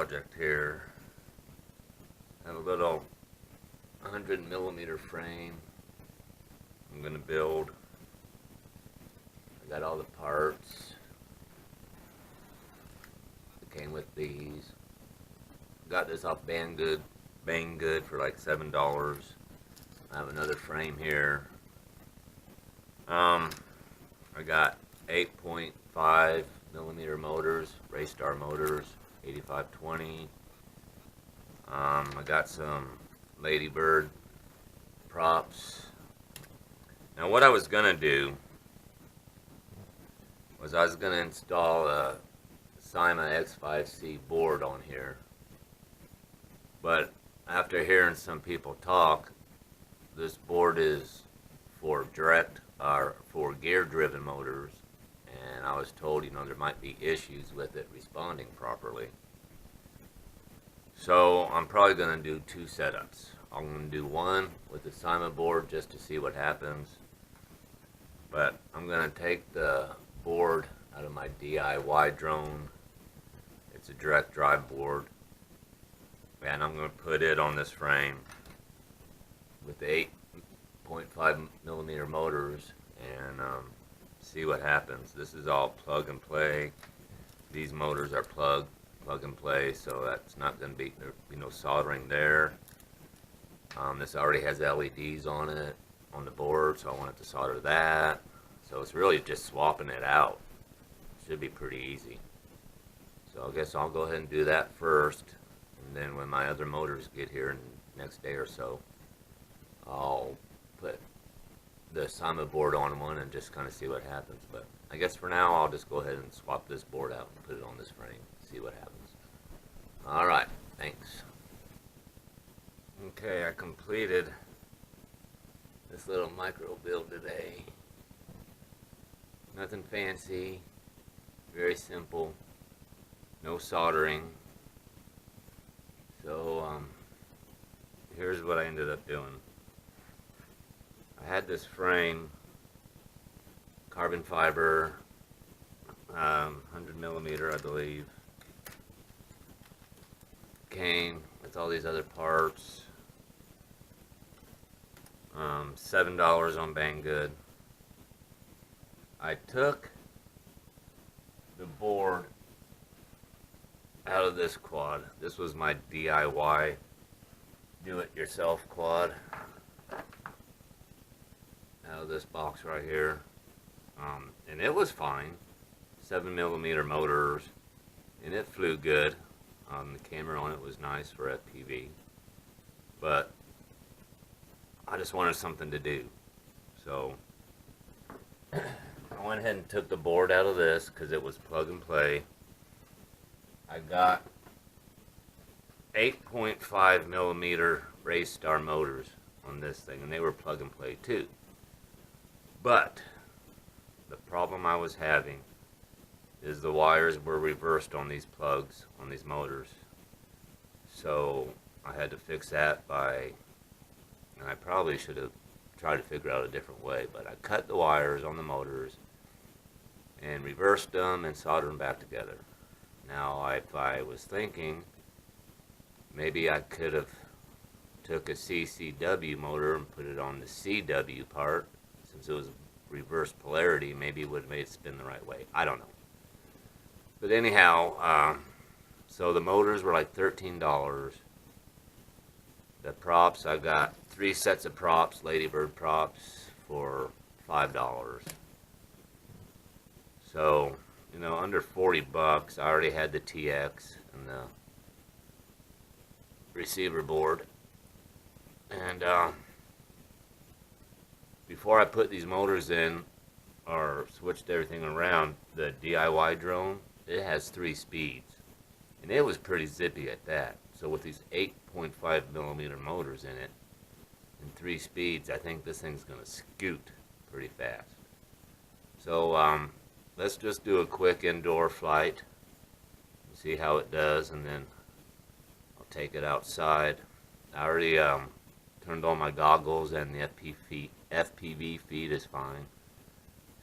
project here. I have a little 100mm frame I'm going to build. I got all the parts that came with these. Got this off Banggood for like $7. I have another frame here. I got 8.5mm motors, racestar motors, 8520. I got some Ladybird props. Now what I was gonna do was I was gonna install a Cyma X5C board on here, but after hearing some people talk, this board is for for gear-driven motors, and I was told, there might be issues with it responding properly. So I'm probably going to do two setups. I'm going to do one with the Cyma board just to see what happens, but I'm going to take the board out of my DIY drone. It's a direct drive board, and I'm going to put it on this frame with the 8.5mm motors and see what happens. This is all plug and play. These motors are plug and play, so that's not going to be no soldering there. This already has LEDs on it on the board, so I wanted to solder that. So it's really just swapping it out. Should be pretty easy. So I guess I'll go ahead and do that first, and then when my other motors get here in the next day or so, I'll put the Cyma board on one and just kind of see what happens. But I guess for now I'll just go ahead and swap this board out and put it on this frame, see what happens. Alright, thanks. Okay, I completed this little micro build today. Nothing fancy, very simple, no soldering. So here's what I ended up doing. I had this frame, carbon fiber, 100mm I believe. Came with all these other parts. $7 on Banggood. I took the board out of this quad. This was my DIY do-it-yourself quad. Out of this box right here, and it was fine. 7mm motors, and it flew good. The camera on it was nice for FPV, but I just wanted something to do, so I went ahead and took the board out of this because it was plug and play. I got 8.5mm racestar motors on this thing, and they were plug and play too. But the problem I was having is the wires were reversed on these plugs, on these motors. So I had to fix that and I probably should have tried to figure out a different way, but I cut the wires on the motors and reversed them and soldered them back together. Now, if I was thinking, maybe I could have took a CCW motor and put it on the CW part. Since it was reverse polarity, maybe it would have made it spin the right way. I don't know. But anyhow, so the motors were like $13. The props, I got 3 sets of props, Ladybird props, for $5. So, under 40 bucks. I already had the TX and the receiver board. And before I put these motors in or switched everything around, the DIY drone, it has 3 speeds, and it was pretty zippy at that. So with these 8.5mm motors in it and 3 speeds, I think this thing's gonna scoot pretty fast. So let's just do a quick indoor flight and see how it does, and then I'll take it outside. I already turned on my goggles, and the FPV feed is fine,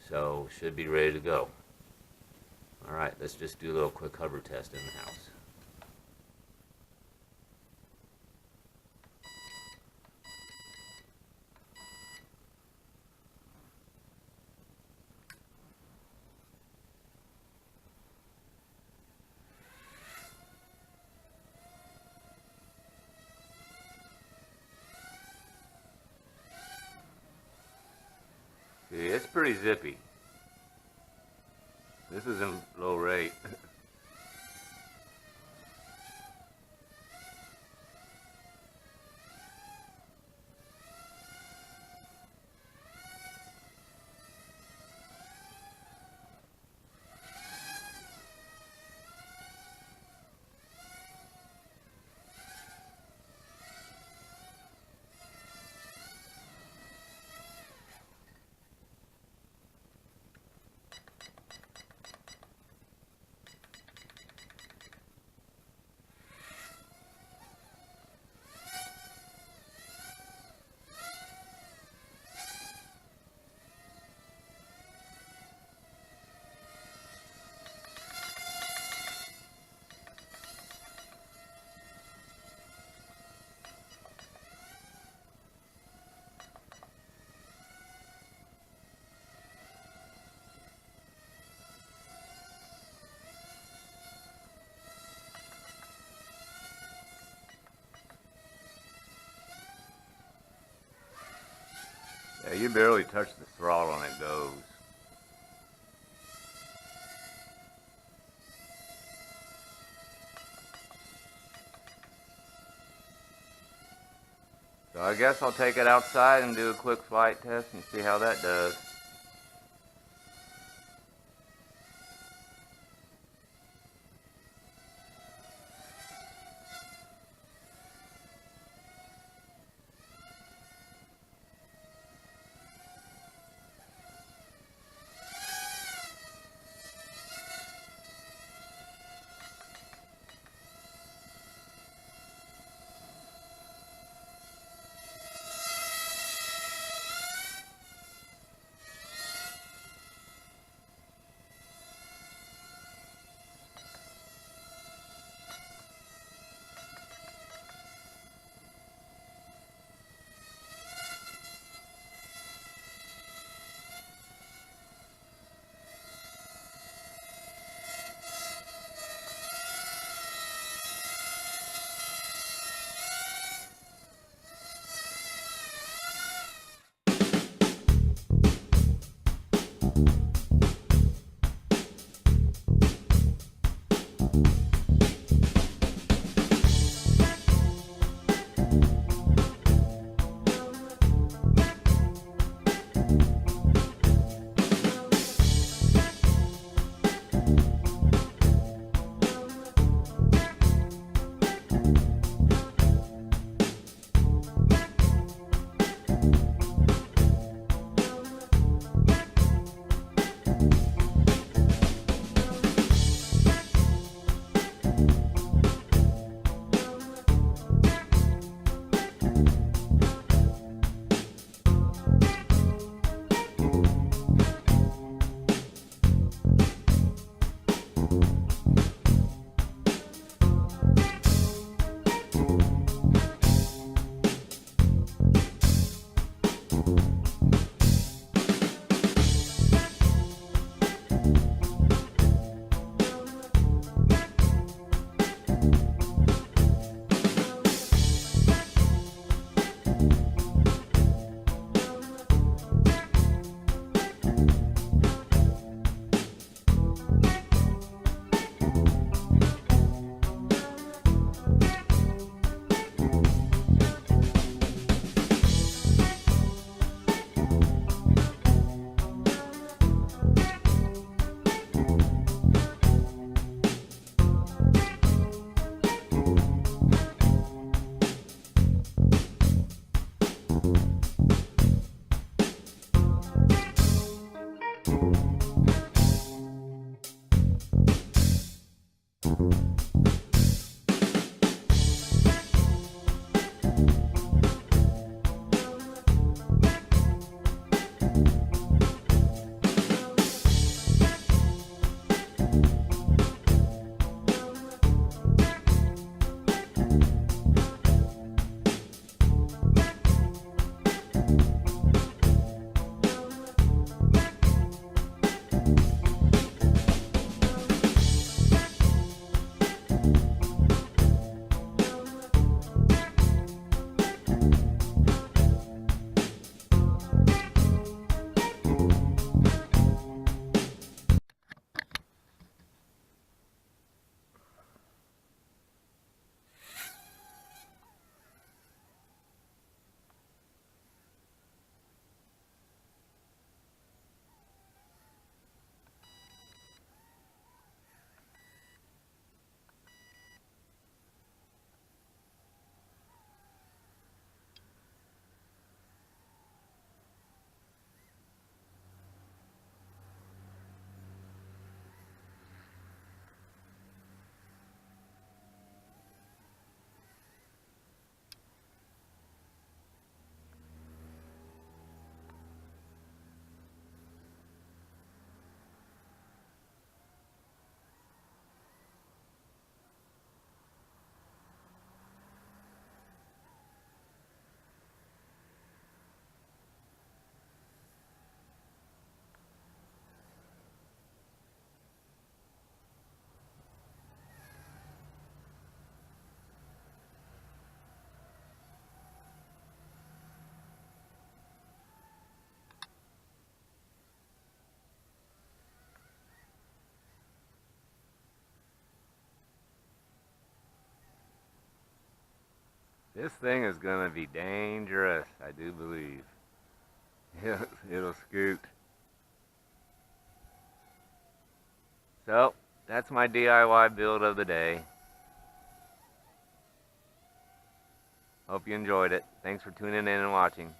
so should be ready to go. Alright, let's just do a little quick hover test in the house. pretty zippy. This is in low rate. Yeah, you barely touch the throttle and it goes. So I guess I'll take it outside and do a quick flight test and see how that does. This thing is gonna be dangerous, I do believe. It'll scoot. So, that's my DIY build of the day. Hope you enjoyed it. Thanks for tuning in and watching.